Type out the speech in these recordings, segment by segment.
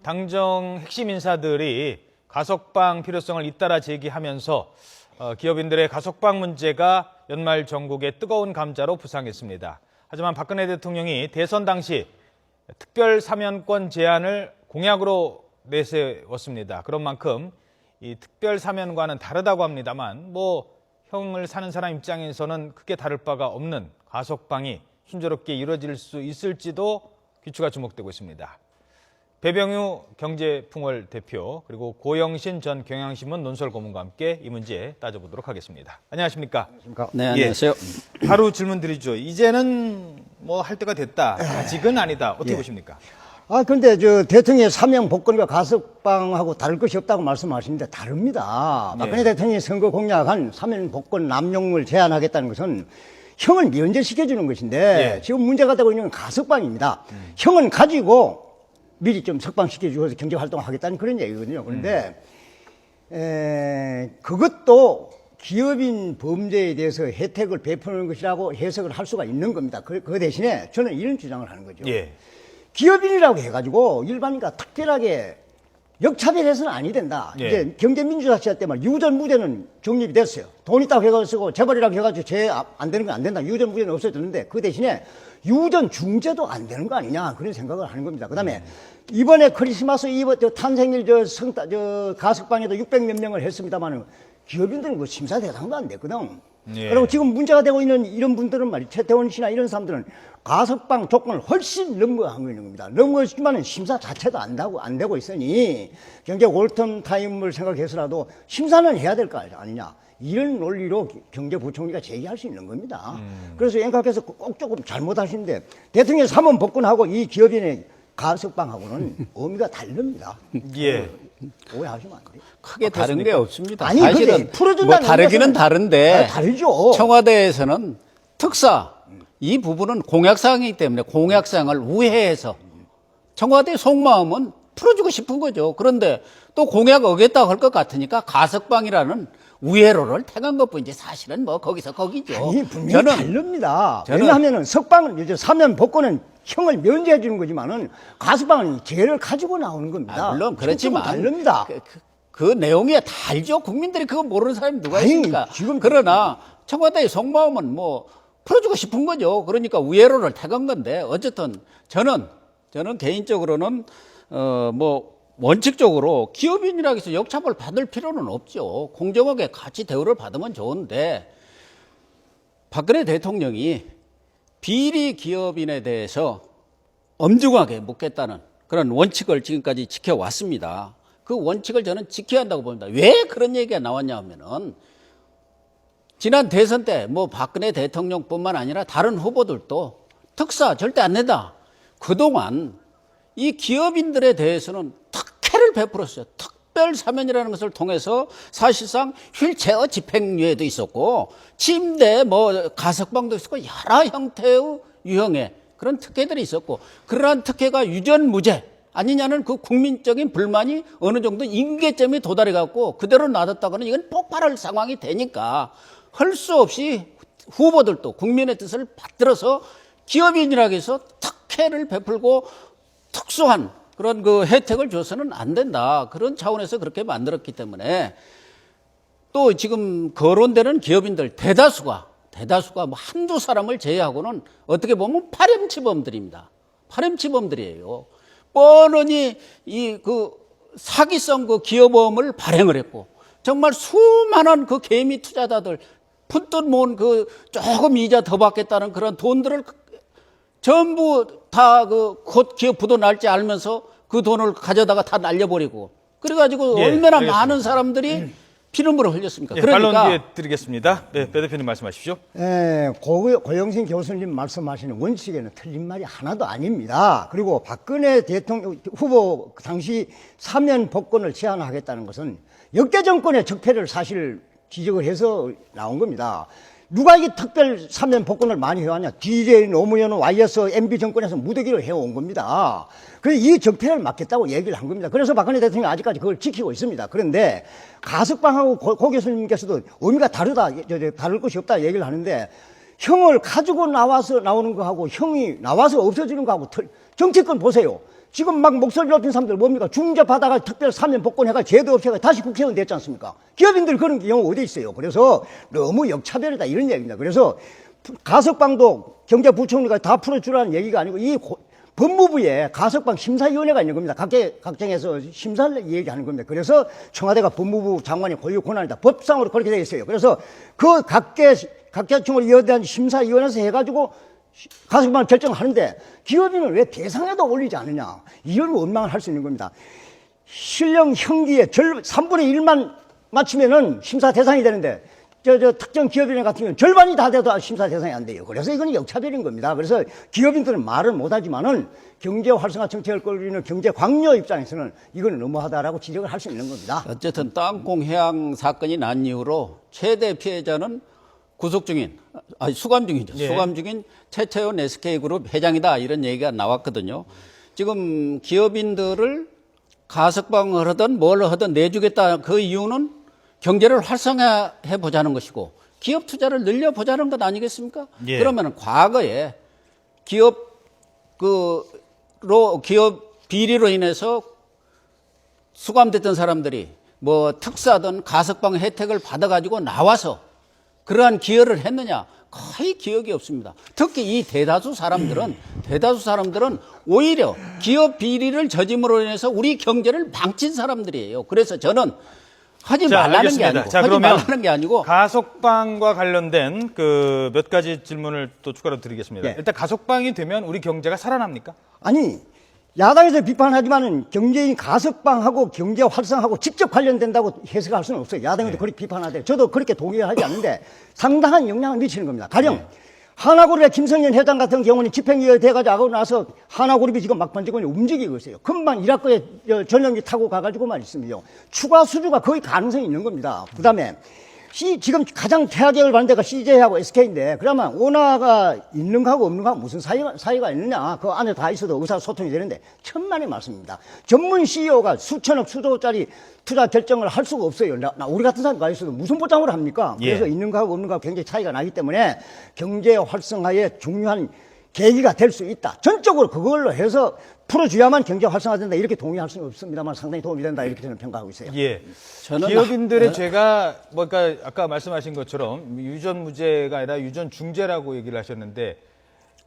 당정 핵심 인사들이 가석방 필요성을 잇따라 제기하면서 기업인들의 가석방 문제가 연말 전국의 뜨거운 감자로 부상했습니다. 하지만 박근혜 대통령이 대선 당시 특별 사면권 제안을 공약으로 내세웠습니다. 그런 만큼 이 특별 사면과는 다르다고 합니다만 형을 사는 사람 입장에서는 크게 다를 바가 없는 가석방이 순조롭게 이루어질 수 있을지도 귀추가 주목되고 있습니다. 배병유 경제풍월 대표 그리고 고영신 전 경향신문 논설고문과 함께 이 문제 따져보도록 하겠습니다. 안녕하십니까? 네, 안녕하세요. 바로 질문 드리죠. 이제는 할 때가 됐다. 아직은 아니다. 어떻게 보십니까? 근데 대통령의 사명 복권과 가석방하고 다를 것이 없다고 말씀하시는데 다릅니다. 박근혜 대통령이 선거 공약한 사명 복권 남용을 제한하겠다는 것은 형을 면제시켜주는 것인데 지금 문제가 되고 있는 건 가석방입니다. 형은 가지고 미리 좀 석방시켜 주어서 경제 활동을 하겠다는 그런 얘기거든요. 그런데 그것도 기업인 범죄에 대해서 혜택을 베푸는 것이라고 해석을 할 수가 있는 겁니다. 그 대신에 저는 이런 주장을 하는 거죠. 기업인이라고 해가지고 일반인과 특별하게 역차별해서는 아니 된다. 이제 경제민주화 시대 때 유전무죄는 정립이 됐어요. 돈 있다고 해가지고 재벌이라고 해가지고 죄 안 되는 건 안 된다. 유전무죄는 없어졌는데 그 대신에 유전중죄도 안 되는 거 아니냐 그런 생각을 하는 겁니다. 그다음에 이번에 크리스마스 이브 탄생일 가석방에도 600몇 명을 했습니다만 기업인들은 그 심사 대상도 안 됐거든. 그리고 지금 문제가 되고 있는 이런 분들은 최태원 씨나 이런 사람들은 가석방 조건을 훨씬 넘어가고 있는 겁니다. 넘어지만은 심사 자체도 안 되고 있으니 경제 골든 타임을 생각해서라도 심사는 해야 될 거 아니냐. 이런 논리로 경제부총리가 제기할 수 있는 겁니다. 그래서 엔각해서 꼭 조금 잘못하시는데 대통령 사면 복권하고 이 기업인의 가석방하고는 의미가 다릅니다. 오해하시면 안 돼요. 크게 다른 게 없습니다. 아니, 사실은 풀어준다는 다르기는 다른데 다르죠. 청와대에서는 특사 이 부분은 공약사항이기 때문에 공약사항을 우회해서 청와대 속마음은 풀어주고 싶은 거죠. 그런데 또 공약 어겼다고 할 것 같으니까 가석방이라는 우회로를 택한 것뿐이지 사실은 거기서 거기죠. 아니, 분명히 다릅니다. 왜냐하면 석방은 사면 복권은 형을 면제해 주는 거지만은 가석방은 죄를 가지고 나오는 겁니다. 물론 그렇지만 다릅니다. 그 내용이 다 알죠. 국민들이 그거 모르는 사람이 누가 있습니까? 그러나 청와대의 속마음은 풀어주고 싶은 거죠. 그러니까 우회로를 택한 건데 어쨌든 저는 개인적으로는 원칙적으로 기업인이라고 해서 역차별 받을 필요는 없죠. 공정하게 같이 대우를 받으면 좋은데 박근혜 대통령이 비리 기업인에 대해서 엄중하게 묻겠다는 그런 원칙을 지금까지 지켜왔습니다. 그 원칙을 저는 지켜야 한다고 봅니다. 왜 그런 얘기가 나왔냐 하면은 지난 대선 때 박근혜 대통령뿐만 아니라 다른 후보들도 특사 절대 안 낸다. 그동안 이 기업인들에 대해서는 특혜를 베풀었어요. 특별 사면이라는 것을 통해서 사실상 휠체어 집행유예도 있었고 침대 가석방도 있었고 여러 형태의 유형의 그런 특혜들이 있었고 그러한 특혜가 유전무죄 아니냐는 그 국민적인 불만이 어느 정도 임계점에 도달해 갖고 그대로 놔뒀다고는 이건 폭발할 상황이 되니까 할 수 없이 후보들도 국민의 뜻을 받들어서 기업인이라고 해서 특혜를 베풀고 특수한 그런 그 혜택을 줘서는 안 된다. 그런 차원에서 그렇게 만들었기 때문에 또 지금 거론되는 기업인들 대다수가 한두 사람을 제외하고는 어떻게 보면 파렴치범들입니다. 파렴치범들이에요. 뻔히 사기성 기업범을 발행을 했고 정말 수많은 개미 투자자들 푼돈 모은 조금 이자 더 받겠다는 그런 돈들을 전부 다 곧 기업 부도 날지 알면서 그 돈을 가져다가 다 날려버리고 그래가지고 얼마나 알겠습니다. 많은 사람들이 피눈물을 흘렸습니까? 반론 뒤에 드리겠습니다. 배 대표님 말씀하십시오. 고영신 교수님 말씀하시는 원칙에는 틀린 말이 하나도 아닙니다. 그리고 박근혜 대통령 후보 당시 사면 복권을 제한하겠다는 것은 역대 정권의 적폐를 사실 지적을 해서 나온 겁니다. 누가 이게 특별 사면 복권을 많이 해왔냐? DJ, 노무현, YS, MB 정권에서 무더기를 해온 겁니다. 그래서 이 적폐를 막겠다고 얘기를 한 겁니다. 그래서 박근혜 대통령이 아직까지 그걸 지키고 있습니다. 그런데 가석방하고 고 교수님께서도 의미가 다를 것이 없다 얘기를 하는데 형을 가지고 나와서 나오는 거하고 형이 나와서 없어지는 거하고 정치권 보세요. 지금 막 목소리 높인 사람들 뭡니까? 중재 받아가 특별 사면 복권해가 제도 없이 해가 다시 국회의원 됐지 않습니까? 기업인들 그런 경우 어디 있어요? 그래서 너무 역차별이다 이런 얘기입니다. 그래서 가석방도 경제부총리가 다 풀어주라는 얘기가 아니고 이 법무부에 가석방 심사위원회가 있는 겁니다. 각정에서 심사를 얘기하는 겁니다. 그래서 청와대가 법무부 장관이 고유 권한이다. 법상으로 그렇게 되어 있어요. 그래서 그 각계청을 위원한 심사위원회에서 해가지고 가석방을 결정하는데 기업인은 왜 대상에도 올리지 않느냐. 이런 원망을 할 수 있는 겁니다. 실형 형기의 3분의 1만 맞추면은 심사 대상이 되는데 특정 기업인 같은 경우는 절반이 다 돼도 심사 대상이 안 돼요. 그래서 이건 역차별인 겁니다. 그래서 기업인들은 말은 못하지만은 경제 활성화 정책을 끌리는 경제 광료 입장에서는 이건 너무하다라고 지적을 할 수 있는 겁니다. 어쨌든 땅콩 해양 사건이 난 이후로 최대 피해자는 구속 중인, 수감 중이죠. 예. 수감 중인 최태원 SK그룹 회장이다 이런 얘기가 나왔거든요. 지금 기업인들을 가석방을 하든 뭘 하든 내주겠다 그 이유는 경제를 활성화해 보자는 것이고 기업 투자를 늘려 보자는 것 아니겠습니까? 예. 그러면 과거에 기업 비리로 인해서 수감됐던 사람들이 뭐 특사든 가석방 혜택을 받아가지고 나와서 그러한 기여를 했느냐? 거의 기억이 없습니다. 특히 이 대다수 사람들은 오히려 기업 비리를 저짐으로 인해서 우리 경제를 망친 사람들이에요. 그래서 저는 하지 말라는 게 아니고 가석방과 관련된 그 몇 가지 질문을 또 추가로 드리겠습니다. 예. 일단 가석방이 되면 우리 경제가 살아납니까? 아니 야당에서 비판하지만은 경제인 가석방하고 경제 활성하고 직접 관련된다고 해석할 수는 없어요. 야당에도 그렇게 비판하대. 저도 그렇게 동의하지 않는데 상당한 영향을 미치는 겁니다. 가령 하나그룹의 김성년 회장 같은 경우는 집행유예 돼가지고 하고 나서 하나그룹이 지금 막판 직원이 움직이고 있어요. 금방 이라크에 전용기 타고 가가지고만 있으면요. 추가 수주가 거의 가능성이 있는 겁니다. 그 다음에 지금 가장 태하격을 받는 데가 CJ하고 SK인데 그러면 오나가 있는 거하고 없는 거하고 무슨 사이가 있느냐. 그 안에 다 있어도 의사소통이 되는데 천만의 말씀입니다. 전문 CEO가 수천억 수조짜리 투자 결정을 할 수가 없어요. 우리 같은 사람 가 있어도 무슨 보장을 합니까? 그래서 예. 있는 거하고 없는 거하고 굉장히 차이가 나기 때문에 경제 활성화에 중요한 계기가 될 수 있다. 전적으로 그걸로 해서 풀어줘야만 경제 활성화된다. 이렇게 동의할 수는 없습니다만 상당히 도움이 된다. 이렇게 저는 평가하고 있어요. 예. 저는 기업인들의 죄가 그러니까 아까 말씀하신 것처럼 유전무죄가 아니라 유전중죄라고 얘기를 하셨는데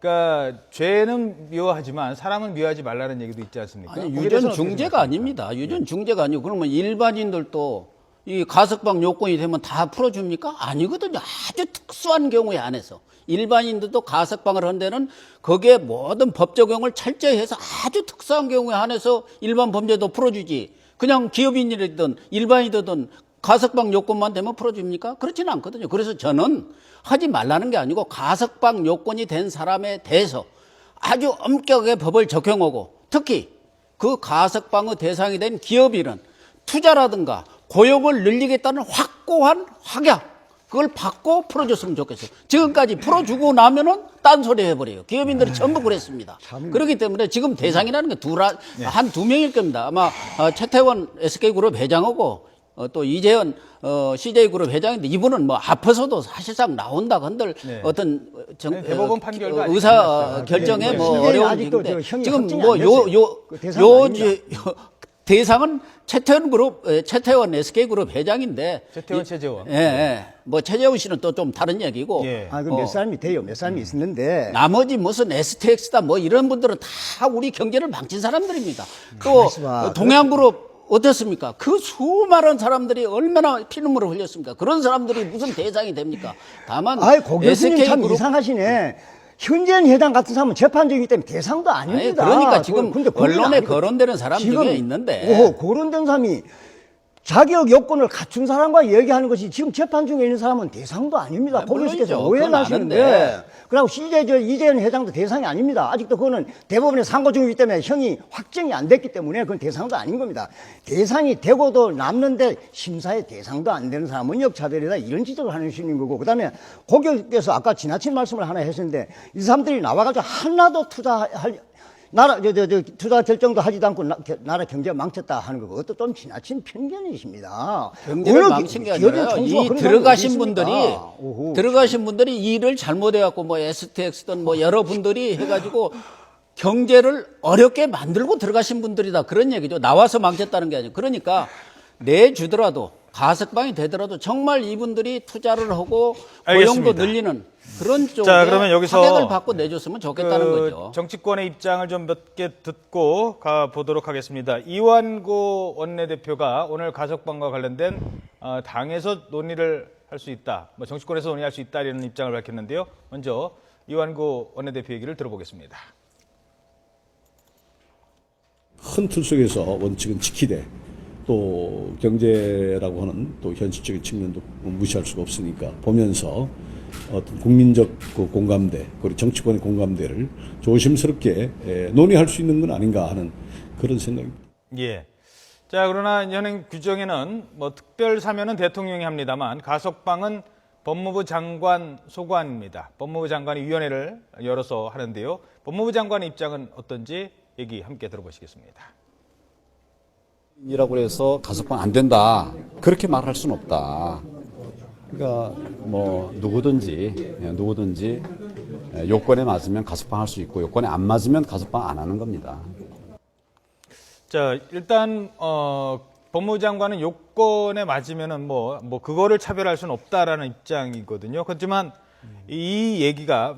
그러니까 죄는 미워하지만 사람은 미워하지 말라는 얘기도 있지 않습니까? 아니, 거기에 대해서는 유전 어떻게 중재가 생각하십니까? 아닙니다. 유전 중재가 아니고 그러면 일반인들도 이 가석방 요건이 되면 다 풀어줍니까? 아니거든요. 아주 특수한 경우에 한해서 일반인들도 가석방을 한 데는 거기에 모든 법 적용을 철저히 해서 아주 특수한 경우에 한해서 일반 범죄도 풀어주지. 그냥 기업인이든 일반인이든 가석방 요건만 되면 풀어줍니까? 그렇지는 않거든요. 그래서 저는 하지 말라는 게 아니고 가석방 요건이 된 사람에 대해서 아주 엄격하게 법을 적용하고 특히 그 가석방의 대상이 된 기업인은 투자라든가 고용을 늘리겠다는 확고한 확약 그걸 받고 풀어줬으면 좋겠어요. 지금까지 풀어주고 나면은 딴소리 해버려요. 기업인들이 전부 그랬습니다. 그렇기 때문에 지금 대상이라는 게 한두 명일 겁니다. 아마 최태원 SK그룹 회장하고 또 이재현 CJ그룹 회장인데 이분은 뭐 아파서도 사실상 나온다 한들 네. 어떤 대법원 판결도 아직 의사 안 났어요. 결정에 네. 뭐 CJ 는 어려운 아직도 일인데 저 형이 지금 확정이 뭐 안 됐어요. 그 대상은 아닙니다. 대상은 최태원 SK그룹 회장인데. 최재원. 예. 뭐 최재원 씨는 또 좀 다른 얘기고. 예. 그 몇 사람이 돼요. 몇 사람이 있었는데. 나머지 무슨 STX다 뭐 이런 분들은 다 우리 경제를 망친 사람들입니다. 또 가만있어 봐. 동양그룹 어떻습니까? 그 수많은 사람들이 얼마나 피눈물을 흘렸습니까? 그런 사람들이 무슨 대상이 됩니까? 다만 고 교수님 참 SK그룹 이상하시네. 현재는 해당 같은 사람은 재판 중이기 때문에 대상도 아닙니다. 그러니까 지금 근데 거기는 언론에 아니고 거론되는 사람 지금 중에 있는데. 거론된 사람이 자격 요건을 갖춘 사람과 얘기하는 것이 지금 재판 중에 있는 사람은 대상도 아닙니다. 고 교수께서 물론이죠. 오해를 그건 하시는데. 아는데. 그리고 이재현 회장도 대상이 아닙니다. 아직도 그거는 대법원의 상고 중이기 때문에 형이 확정이 안 됐기 때문에 그건 대상도 아닌 겁니다. 대상이 되고도 남는데 심사의 대상도 안 되는 사람은 역차별이다. 이런 지적을 하시는 거고. 그 다음에 고 교수께서 아까 지나친 말씀을 하나 하셨는데 이 사람들이 나와가지고 하나도 투자 결정도 하지도 않고 나라 경제가 망쳤다 하는 거 그것도 좀 지나친 편견이십니다. 경제를 망친 게 아니라요. 이 들어가신 분들이 이 일을 잘못해갖고 뭐 STX든 뭐 여러 분들이 해가지고 경제를 어렵게 만들고 들어가신 분들이다. 그런 얘기죠. 나와서 망쳤다는 게 아니고. 그러니까 내주더라도 가석방이 되더라도 정말 이분들이 투자를 하고 고용도 알겠습니다. 늘리는 그런 쪽에 자, 그러면 여기서 타격을 받고 내줬으면 좋겠다는 거죠. 정치권의 입장을 좀 몇 개 듣고 가보도록 하겠습니다. 이완구 원내대표가 오늘 가석방과 관련된 당에서 논의를 할 수 있다, 뭐 정치권에서 논의할 수 있다 이런 입장을 밝혔는데요. 먼저 이완구 원내대표 얘기를 들어보겠습니다. 큰 틀 속에서 원칙은 지키되 또 경제라고 하는 또 현실적인 측면도 무시할 수가 없으니까 보면서 어떤 국민적 그 공감대 그리고 정치권의 공감대를 조심스럽게 논의할 수 있는 건 아닌가 하는 그런 생각입니다. 예. 자, 그러나 현행 규정에는 뭐 특별 사면은 대통령이 합니다만 가석방은 법무부 장관 소관입니다. 법무부 장관이 위원회를 열어서 하는데요. 법무부 장관의 입장은 어떤지 얘기 함께 들어보시겠습니다. 이라고 해서 가석방 안 된다 그렇게 말할 수는 없다. 그러니까 뭐 누구든지 요건에 맞으면 가석방할 수 있고 요건에 안 맞으면 가석방 안 하는 겁니다. 자, 일단 법무부 장관은 요건에 맞으면은 뭐 그거를 차별할 수는 없다라는 입장이거든요. 그렇지만 이 얘기가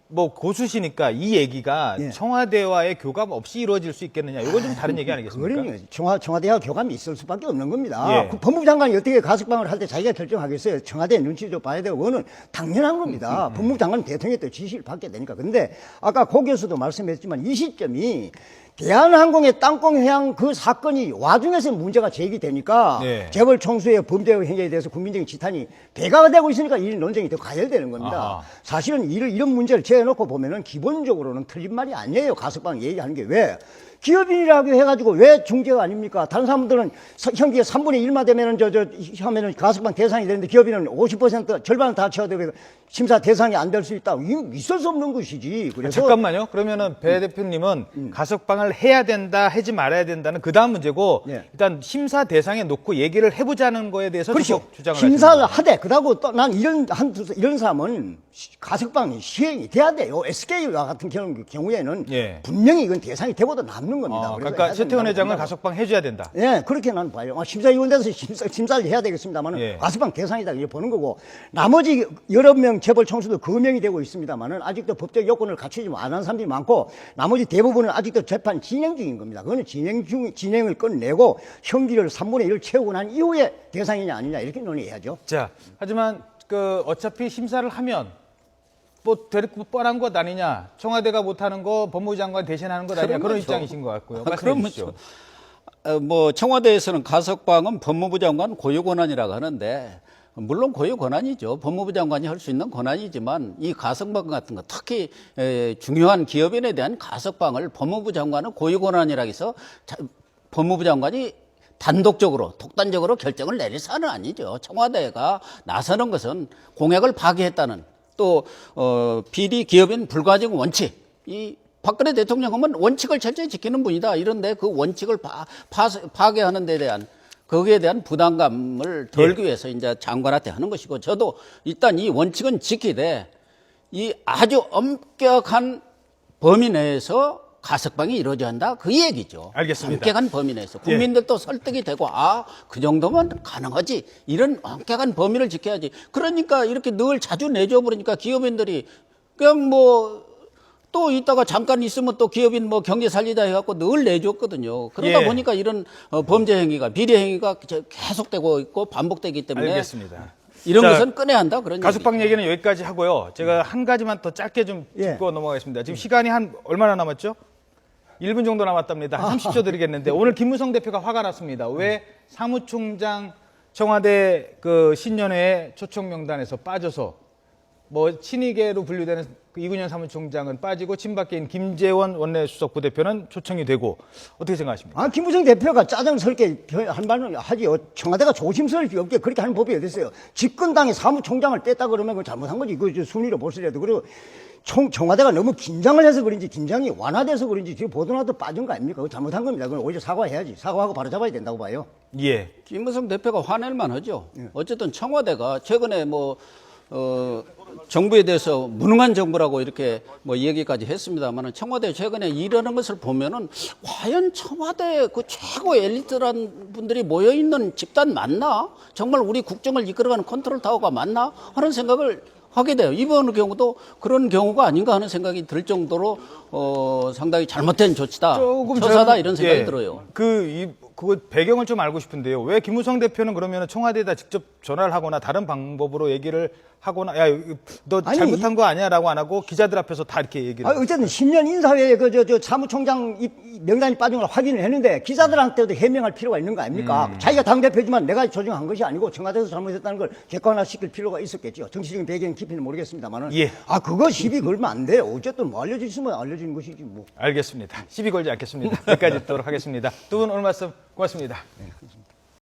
뭐 고수시니까 이 얘기가 예. 청와대와의 교감 없이 이루어질 수 있겠느냐? 이건 좀 다른 얘기 아니겠습니까? 그러니 청와대와 교감이 있을 수밖에 없는 겁니다. 예. 그 법무부 장관이 어떻게 가석방을 할 때 자기가 결정하겠어요? 청와대 눈치도 봐야 되고 그거는 당연한 겁니다. 법무부 장관은 대통령의 지시를 받게 되니까. 근데 아까 고 교수도 말씀했지만 이 시점이 대한항공의 땅콩 해양 그 사건이 와중에서 문제가 제기되니까 네. 재벌 총수의 범죄 행위에 대해서 국민적인 지탄이 배가가 되고 있으니까 이 논쟁이 더 가열되는 겁니다. 아하. 사실은 이런 문제를 제어놓고 보면은 기본적으로는 틀린 말이 아니에요. 가석방 얘기하는 게 왜? 기업인이라고 해가지고 왜 중재가 아닙니까? 다른 사람들은 형기의 3분의 1만 되면은 하면은 가석방 대상이 되는데 기업인은 50% 절반은 다 채워되고 심사 대상이 안 될 수 있다. 이건 있을 수 없는 것이지. 그래서 잠깐만요. 그러면은 배 대표님은 가석방을 해야 된다, 하지 말아야 된다는 그 다음 문제고 예. 일단 심사 대상에 놓고 얘기를 해보자는 거에 대해서 그렇죠. 계속 주장을 심사를 하시는 하되 그다고 또 난 이런 사람은 가석방이 시행이 돼야 돼요. SK와 같은 경우에는 예. 분명히 이건 대상이 되고도 남는 겁니다. 그래서 그러니까 해야 최태원 된다고 회장을 생각합니다. 가석방 해줘야 된다. 예, 그렇게 난 봐요. 심사위원회에서 심사를 해야 되겠습니다만은 예. 가석방 대상이다 이렇게 보는 거고 나머지 여러 명 재벌 총수도 거명이 되고 있습니다만은 아직도 법적 요건을 갖추지 않은 사람들이 많고 나머지 대부분은 아직도 재판 진행 중인 겁니다. 그거는 진행을 끝내고 형기를 3분의 1을 채우고 난 이후에 대상이냐 아니냐 이렇게 논의해야죠. 자, 하지만 그 어차피 심사를 하면 뭐 대립 뻔한 것 아니냐, 청와대가 못하는 거 법무부 장관 대신하는 것 아니냐 그런 그러면서. 입장이신 것 같고요. 말씀해 그러면서. 주시죠. 뭐 청와대에서는 가석방은 법무부 장관 고유 권한이라고 하는데 물론 고유 권한이죠. 법무부 장관이 할 수 있는 권한이지만 이 가석방 같은 거 특히 중요한 기업인에 대한 가석방을 법무부 장관은 고유 권한이라고 해서 법무부 장관이 단독적으로 독단적으로 결정을 내릴 사안은 아니죠. 청와대가 나서는 것은 공약을 파기했다는 또 비리 기업인 불가증 원칙 이 박근혜 대통령 하면 원칙을 철저히 지키는 분이다. 이런데 그 원칙을 파괴하는 데 대한 거기에 대한 부담감을 덜기 위해서 이제 장관한테 하는 것이고 저도 일단 이 원칙은 지키되 이 아주 엄격한 범위 내에서 가석방이 이루어져야 한다. 그 얘기죠. 알겠습니다. 엄격한 범위 내에서 국민들도 설득이 되고 그 정도면 가능하지. 이런 엄격한 범위를 지켜야지. 그러니까 이렇게 늘 자주 내줘 버리니까 기업인들이 그냥 뭐 또 이따가 잠깐 있으면 또 기업인 뭐 경제 살리자 해갖고 늘 내줬거든요. 그러다 예. 보니까 이런 범죄 행위가 비리 행위가 계속되고 있고 반복되기 때문에 알겠습니다. 이런 자, 것은 꺼내야 한다 그런 가석방 얘기죠. 얘기는 여기까지 하고요. 제가 한 가지만 더 짧게 좀 예. 짚고 넘어가겠습니다. 지금 시간이 한 얼마나 남았죠? 1분 정도 남았답니다. 한 30초 드리겠는데 오늘 김무성 대표가 화가 났습니다. 왜 사무총장 청와대 그 신년회 초청 명단에서 빠져서 뭐 친이계로 분류되는 그 이근현 사무총장은 빠지고 친박계인 김재원 원내수석 부대표는 초청이 되고 어떻게 생각하십니까? 김무성 대표가 짜증스럽게 한 말은 하지요. 청와대가 조심스럽게 그렇게 하는 법이 어디 있어요. 집권당이 사무총장을 뺐다 그러면 그건 잘못한 거지. 그 순위로 보시라도. 그리고 청와대가 너무 긴장을 해서 그런지 긴장이 완화돼서 그런지 지금 보도나도 빠진 거 아닙니까? 그거 잘못한 겁니다. 그건 오히려 사과해야지. 사과하고 바로 잡아야 된다고 봐요. 예. 김무성 대표가 화낼만 하죠. 어쨌든 청와대가 최근에 뭐 정부에 대해서 무능한 정부라고 이렇게 뭐 얘기까지 했습니다만 청와대 최근에 이러는 것을 보면은 과연 청와대 그 최고 엘리트란 분들이 모여 있는 집단 맞나? 정말 우리 국정을 이끌어가는 컨트롤 타워가 맞나? 하는 생각을 하게 돼요. 이번 경우도 그런 경우가 아닌가 하는 생각이 들 정도로 상당히 잘못된 조치다, 처사다 이런 생각이 들어요. 그거 배경을 좀 알고 싶은데요. 왜 김무성 대표는 그러면 청와대에다 직접 전화를 하거나 다른 방법으로 얘기를 하거나 야, 너 아니, 잘못한 거 아니야라고 안 하고 기자들 앞에서 다 이렇게 얘기를. 어쨌든 10년 인사회에 저 사무총장 명단이 빠진 걸 확인을 했는데 기자들한테도 해명할 필요가 있는 거 아닙니까? 자기가 당대표지만 내가 조정한 것이 아니고 청와대에서 잘못했다는 걸 객관화시킬 필요가 있었겠죠. 정치적인 배경 깊이는 모르겠습니다만은. 예. 그거 시비 걸면 안 돼요. 어쨌든 뭐 알려져 있으면 알려지는 것이지 뭐. 알겠습니다. 시비 걸지 않겠습니다. 여기까지 듣도록 하겠습니다. 두 분 오늘 말씀 고맙습니다. 네,